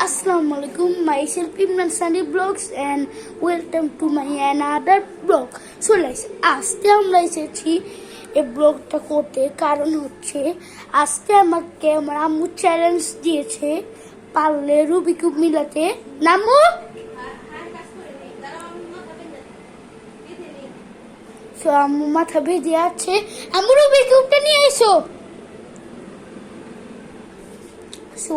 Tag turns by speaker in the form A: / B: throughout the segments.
A: Assalamualaikum, myself Imran Sani Vlogs and welcome to my another vlog. So guys, আজকে আমরা এসেছি এই ব্লগটা করতে, কারণ হচ্ছে আজকে আমাকে আমার আম্মু চ্যালেঞ্জ দিয়েছে পারলে রুবিক কিউব মিলাতে। নামু তো আম্মু মাথা ভেজে আছে, আম্মু রুবিক কিউবটা নিয়ে এসো। সো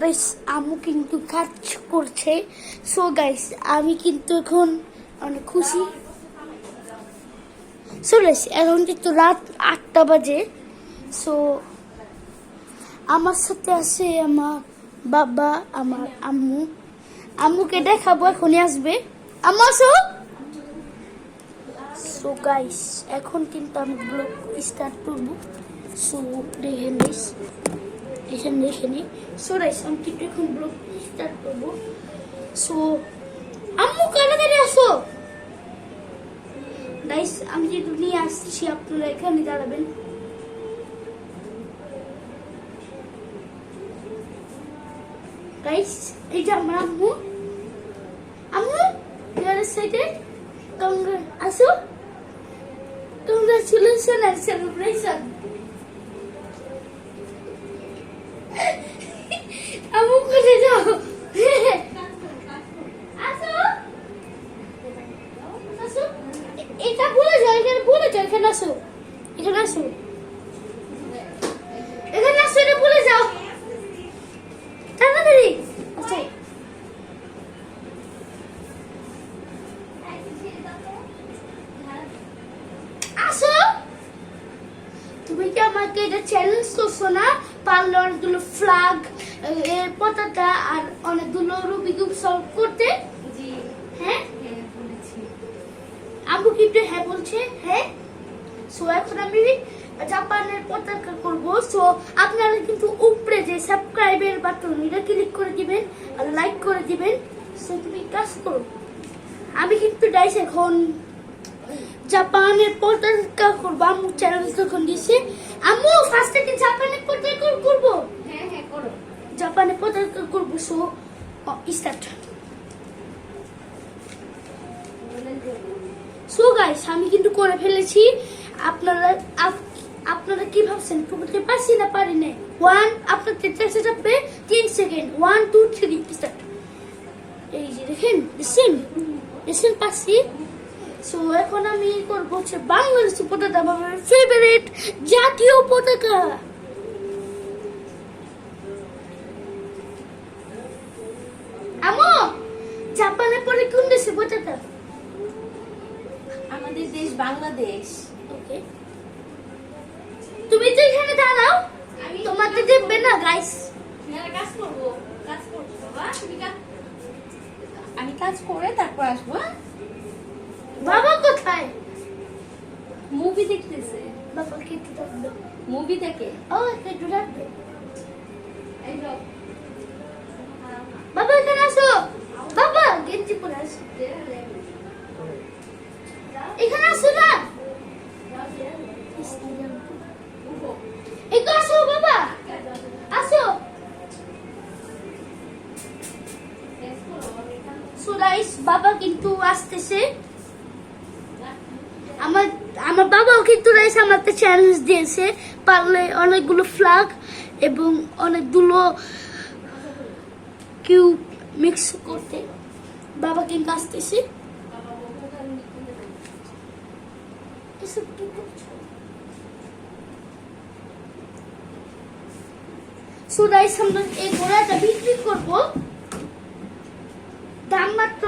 A: গাইস আম্মু কিন্তু কাজ করছে। সো গাইস আমি কিন্তু এখন অনেক খুশি। সো গাইস এখন কিন্তু রাত 8টা বাজে। সো আমার সাথে আছে আমার বাবা, আমার আম্মু। আম্মুকে দেখাবো, এখনই আসবে। আম্মু আসো। সো গাইস এখন কিন্তু আমি ব্লগ স্টার্ট করবো। সো দেখে নিস, দেখে নি। সো গাইস আমি কিন্তু এখন ব্লগ স্টার্ট করবো। সো আম্মু কারাগারে আসো। গাইস আমি যেহেতু নিয়ে আসছি, আপনারা এখানে দাঁড়াবেন। গাইস এই যে আমার আম্মু। আম্মু ইয়ার সাইডে আসো। Congratulation and celebration. আম্মু কোথায় যাও? আসো আসো, এটা ভুলে যাও, এখানে ভুলে যাও, এখানে আসো, এখানে আসো, এখানে আসো, এটা ভুলে যাও তাড়াতাড়ি। আচ্ছা আসো। তুমি কি আমাকে এটা চ্যালেঞ্জ করছো না? পারলে অনেকগুলো ফ্ল্যাগ, পতাকা আর অনেকগুলো রুবিক কিউব সলভ করতে। হ্যাঁ বলেছি। আম্মু কিন্তু হ্যাঁ বলছে। হ্যাঁ। সো এখন আমি জাপানের পতাকা করব। সো আপনারা কিন্তু উপরে যে সাবস্ক্রাইবের বাটন এটা ক্লিক করে দিবেন আর লাইক করে দিবেন। সো তুমি কাজ করো। আমি কিন্তু গাইস এখন জাপানের পতাকা করবো। আম্মু চ্যালেঞ্জ যখন দিয়েছে, আম্মু ফার্স্টে কি জাপানের পতাকা করব? হ্যাঁ হ্যাঁ করো। জাপানের পতাকা করব। So start. সো গাইস আমি কিন্তু করে ফেলেছি। আপনারা কি ভাবছেন করতে পারছি না পারি না? 1 আপনার চেষ্টা যাবে 3 সেকেন্ড। 1 2 3 স্টার্ট। এই যে দেখেন, দেখেন পাচ্ছি। সো এখন আমি করবো হচ্ছে বাংলাদেশের পতাকা, আমার ফেভারিট জাতীয় পতাকা। আম্মু জাপানের পরে কোন দেশের পতাকা?
B: আমাদের দেশ বাংলাদেশ।
A: ওকে, তুমি তো এখানে দাঁড়াও, তোমাকে দেখবে না গাইস।
B: কাজ করবো বাবা, আমি কাজ করে তারপর আসবো।
A: বাবা কোথায়?
B: মুভি দেখতেছে।
A: বাবা খেতে থাকবে।
B: মুভি দেখে।
A: ও একটু রাখবে। বাবা এখানে আসো। বাবা গেঞ্জি পরে আসো। এখানে আসো না। একটু আসো বাবা, আসো। সো গাইস বাবা কিন্তু আসতেছে। আমার বাবাও কিন্তু গাইস আমাকে চ্যালেঞ্জ দিয়েছে পারলে অনেকগুলো ফ্ল্যাগ এবং অনেকগুলো কিউব মিক্স করতে। বাবা কিন্তু আসতেছে। সো গাইস আমরা এই ঘোড়াটা বিক্রি করবো। দাম মাত্র,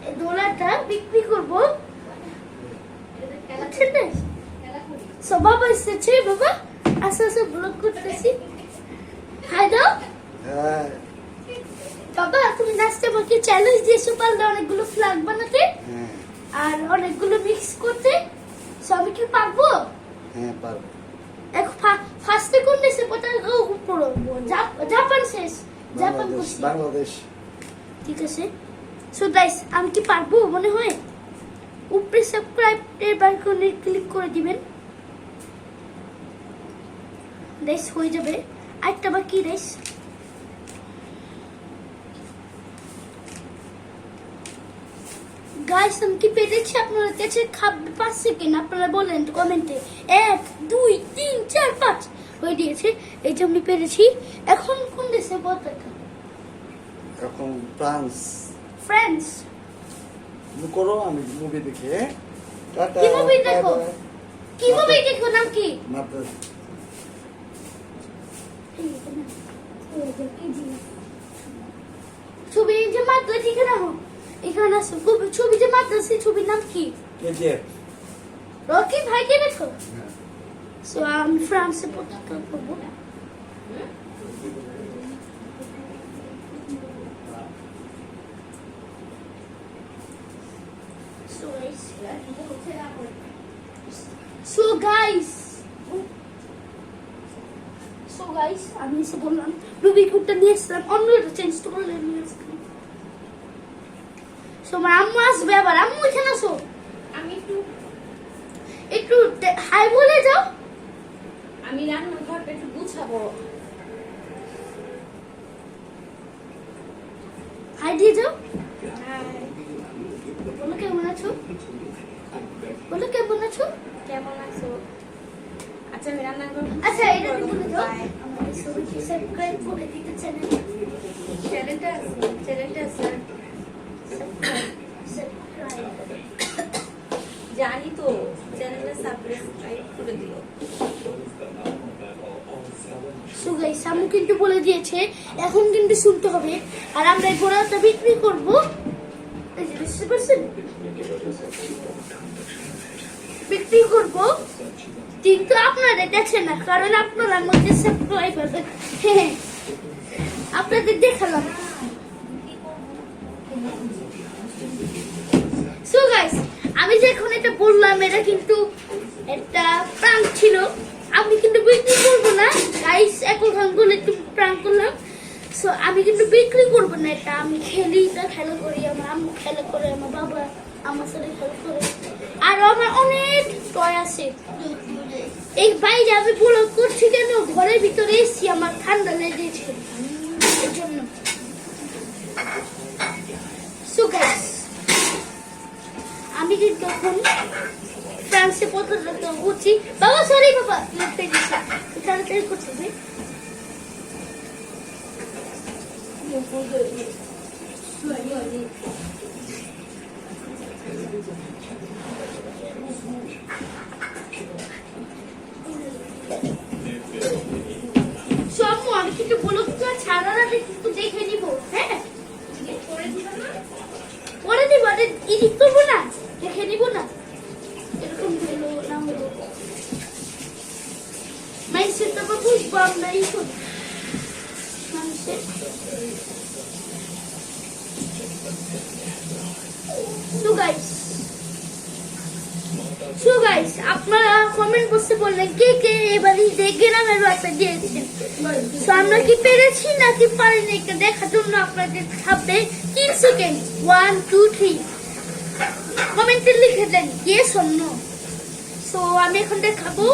A: এই ঘোড়াটা বিক্রি করবো। সো বাবা এসেছে। বাবা আস্তে আস্তে ব্লগ করতেছি। হাই দাও। বাবা তুমি লাস্টে আমাকে চ্যালেঞ্জ দিয়েছো পারলে অনেকগুলো ফ্ল্যাগ বানাতে আর অনেকগুলো মিক্স করতে। সো আমি কি পারবো?
C: হ্যাঁ পারবো।
A: এখন ফার্স্টে কোন দেশে পতাকা উপরে? জাপান শেষ। জাপান
C: বাংলাদেশ।
A: ঠিক আছে। সো গাইস আমি কি পারবো মনে হয়? উপরে সাবস্ক্রাইব এর বাটনে ক্লিক করে দিবেন। গাইস হয়ে যাবে। আরেকটা বাকি গাইস। গাইস আমি কি পেরেছি আপনারা কাছে খাবে 5 সেকেন্ড আপনারা বলেন কমেন্টে 1 2 3 4 5 হয়ে গিয়েছে এই যে আমি পেরেছি এখন কোন দেশে পতাকা
C: এখন ফ্রান্স
A: ফ্রেন্ডস
C: তুমি করো আমি মুভি দেখি হ্যাঁ? টাটা
A: কি movie
C: bye
A: দেখো?
C: bye।
A: কি মুভি দেখো নাম কি
C: মাদ্রাজ
A: ছবি যে মাদ্রাসা ঠিক না এখানে আছে ছবি যে মাদ্রাসা ছবির নাম কি
C: কেজিএফ
A: রকি ভাই কে দেখো সো আমি ফ্রান্সে পতাকা করবো So guys, আমি এসে বললাম রুবি কুটটা নিয়ে এসলাম অন্য একটা চেঞ্জ তো করলে নিয়ে আসলাম সো আমার আম্মু আসবে আবার আম্মু এখানে আসো
B: আমি
A: একটু হাই বলে যাও
B: আমি রান্নাঘরটা একটু গুছাবো।
A: হাই দিয়ে যাও বলো কেমন আছো বলো কেমন আছো
B: কেমন আছো? আচ্ছা আমি রান্নাঘর
A: আচ্ছা এটা বলে দাও আমাদের সবাইকে সাবস্ক্রাইব করে দিতে চ্যানেল
B: চ্যানেলটা আছে
A: সাবস্ক্রাইব
B: জানি তো, চ্যানেলটা সাবস্ক্রাইব করে দিও।
A: সো গাইস আমি কিন্তু বলে দিয়েছে এখন কিন্তু শুনতে হবে আর আমরা এই ঘোড়াটা বিক্রি করব এই যে বুঝতে পারছেন বিক্রি করব কিন্তু আপনারা দেখছেন না কারণ আপনারা মধ্যে সাবস্ক্রাইবার হ্যাঁ আপনাদের দেখালাম সো গাইস আমি যে এখন এটা বললাম এটা কিন্তু একটা প্রাঙ্ক ছিল আমি কিন্তু বিক্রি করব না গাইস এখন বলে একটু প্রাঙ্ক করলাম সো আমি কিন্তু বিক্রি করব না এটা আমি খেলি এটা খেলা করি আমার আম্মু খেলা করে আমার বাবা আমার সাথে খেলা করে আর আমার অনেক টয় আছে এই বাইরে আমি ব্লগ করছি কেন ঘরের ভিতরে এসছি আমার ঠান্ডা লেগেছে এর জন্য সো গাইস আমি কিন্তু এখন ফ্রান্সে পতাকা উঠছি বাবা সরি বাবা তাড়াতাড়ি করছি ভাই সম্মু আমি কিন্তু বলো ছাড়া রাতে কিন্তু দেখে নিব হ্যাঁ পরে দিব এডিট করবো না দেখে নিব না এরকম হলো না হলো মানুষের তো বুঝবো আমরা এই মানুষের So guys, আপনারা কমেন্ট বক্সে বললেন কে কে এবারে গ্রামের বাসা দিয়েছেন সো আমরা কি পেরেছি নাকি পারিনি এটা দেখার জন্য আপনাদের থাকবে 3 সেকেন্ড 1 2 3 কমেন্টে লিখে দেন ইয়েস অর নো সো আমি এখন দেখাবো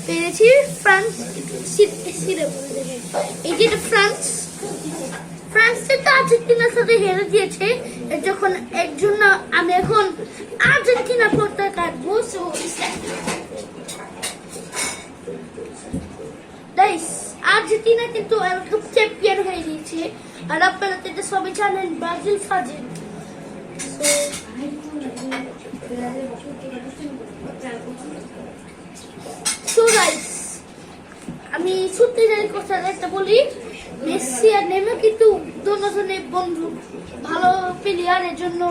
A: পেরেছি ফ্রান্স এই যে ফ্রান্সের তো আর্জেন্টিনার সাথে হেরে দিয়েছে যখন এর জন্য আমি এখন আর্জেন্টিনা পতাকা কাটবো সো গাইস আর্জেন্টিনা কিন্তু ওয়ার্ল্ড কাপ চ্যাম্পিয়ন হয়ে গিয়েছে আর আপনারা তো সবাই জানেন ব্রাজিল ফাজিল সো গাইস আমি সত্যি জানি কথা একটা বলি মেসি আর নেইমার কিন্তু দুজনের বন্ধু ভালো প্লেয়ারের জন্য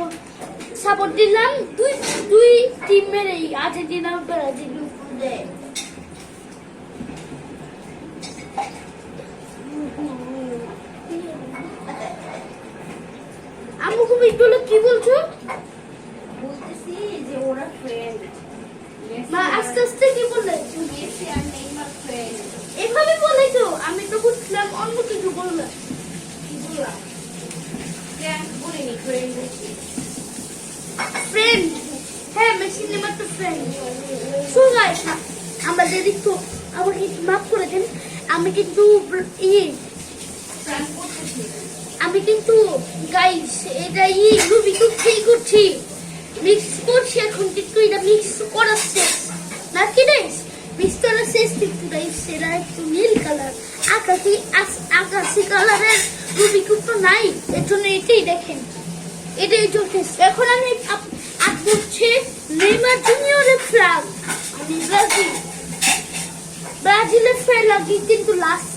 A: সাপোর্ট দিলাম দুই টিমের এই আর্জেন্টিনা ব্রাজিল দেয় আমি খুব একটু কি বলছো
B: বলতেছি যে ওরা ফ্রেন্ড
A: মা আস্তে আস্তে কি বললে
B: মেসি আর নেইমার ফ্রেন্ড
A: এভাবে বলে তো আমি তো বুঝলাম অন্য কিছু বললাম
B: কি বললাম ফ্রেন্ড বলিনি ফ্রেন্ড
A: ফ্রেন্ড হ্যাঁ মেসি নেইমার তো ফ্রেন্ড সো গাইস আমাদের একটু আমাকে মাফ করে দেন আমি কিন্তু
B: ফ্রেন্ড করতেছি
A: আমি কিন্তু গাইস এটা রুবি কিউব ঠিক করছি, মিক্স করছি এখন, কিন্তু এটা মিক্স করা শেষ নাকি গাইস? মিক্স করা শেষ কিন্তু গাইস, এটা একটু নীল কালার, আকাশি কালারের রুবি কিউব তো নাই, এর জন্য এটাই দেখেন, এটাই যথেষ্ট। এখন আমি আঁকবো হচ্ছে নেইমার জুনিয়রের ফ্ল্যাগ। আমি ব্রাজিলের ফ্ল্যাগ লাগি কিন্তু লাস্ট।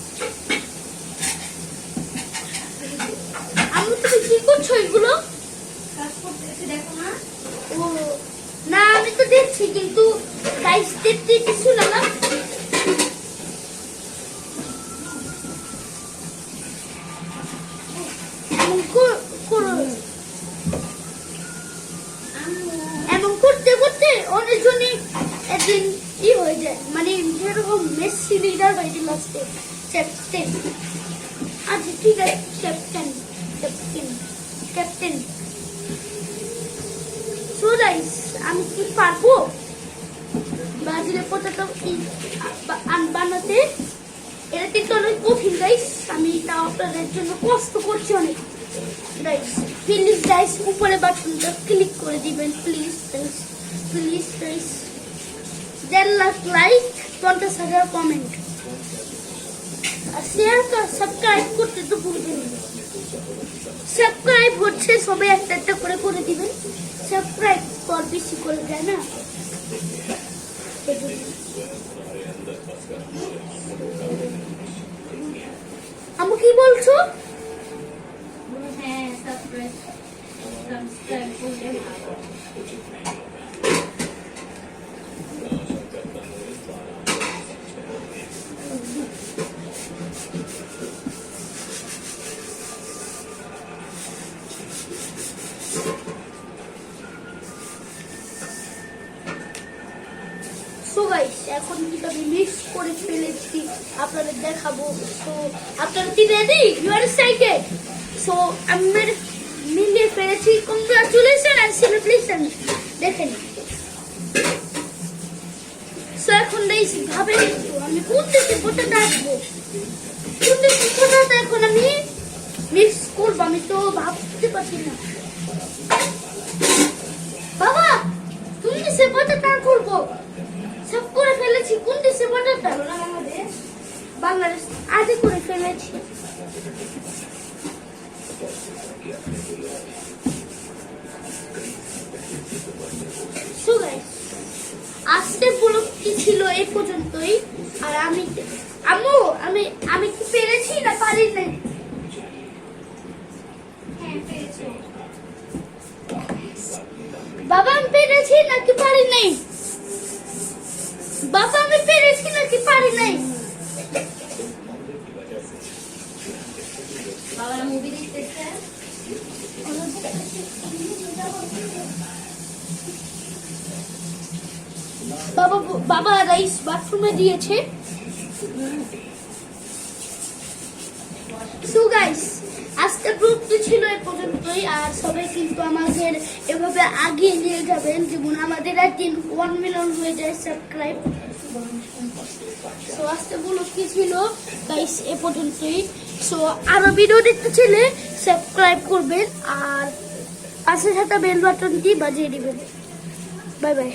A: আমি তুমি কি করছো এগুলো?
B: কাজ করতেছি দেখো না।
A: ও না, আমি তো দেখছি কিন্তু গাইস দেখতে কিছু না না। এমন করতে করতে অনেকজনই একদিন কি হয়ে যায়, মানে যেরকম মেসি লিডার হয়ে গেল লাস্টে, ক্যাপ্টেন। আচ্ছা ঠিক আছে, captain captain captain. So guys, আমি কি পারবো ব্রাজিলের পতাকা বানাতে? এটা কিন্তু অনেক কঠিন গাইস, আমি তাও আপনাদের জন্য কষ্ট করছি অনেক গাইস। প্লিজ গাইস উপরে বাটনটা ক্লিক করে দিবেন please guys, please guys. 1.5 lakh like, 50,000 comment আর শেয়ার সাবস্ক্রাইব করতে তো ভুলবেন না। সাবস্ক্রাইব হচ্ছে সবাই একটা একটা করে করে দিবেন, সাবস্ক্রাইব কর বেশি করে যায় না। আমি কি বলছো?
B: হ্যাঁ, সাবস্ক্রাইব করলে
A: সো গাইস, এখন কিন্তু আমি মিক্স করে ফেলেছি, আপনাদের দেখাবো। তো আপনারা কি ready? You are excited? So আমি মিলিয়ে ফেলেছি, কংগ্রাচুলেশন এন্ড সেলিব্রেশন। দেখেন, সো এখন গাইস ভাবেন একটু আমি কোন দেশে পতাকা আঁকবো, কোন দেশে পতাকা এখন আমি মিক্স করবো, আমি তো ভাবতে পারছি না। বাবা, কোন দেশে পতাকা করবো? সব করে ফেলেছি, কোন দেশে পতাকা? বাংলাদেশ আগে করে ফেলেছি। সো গাইস, আজকের ব্লগটি ছিল এই পর্যন্তই। আর আম্মু আমি কি পেরেছি না পারি নাই?
B: হ্যাঁ পেরেছো।
A: বাবা আমি পেরেছি নাকি পারি নাই? বাবা আমি পেরেছি নাকি পারি নাই?
B: বাবারা মুভি দেখতেছে।
A: বাবা রাইস বাথরুমে দিয়েছে। সো গাইস, আজকের গ্রুপটি ছিল এই পর্যন্তই। আর সবাই কিন্তু আমাদের এভাবে আগিয়ে নিয়ে যাবেন, যেমন আমাদের একদিন 1 মিলিয়ন হয়ে যায় সাবস্ক্রাইব। সো আজকে ব্লগটি ছিল গাইস এ পর্যন্তই। সো আরো ভিডিও দেখতে চাইলে সাবস্ক্রাইব করবেন আর পাশে থাকা বেল বাটনটি বাজিয়ে দিবেন। Bye bye.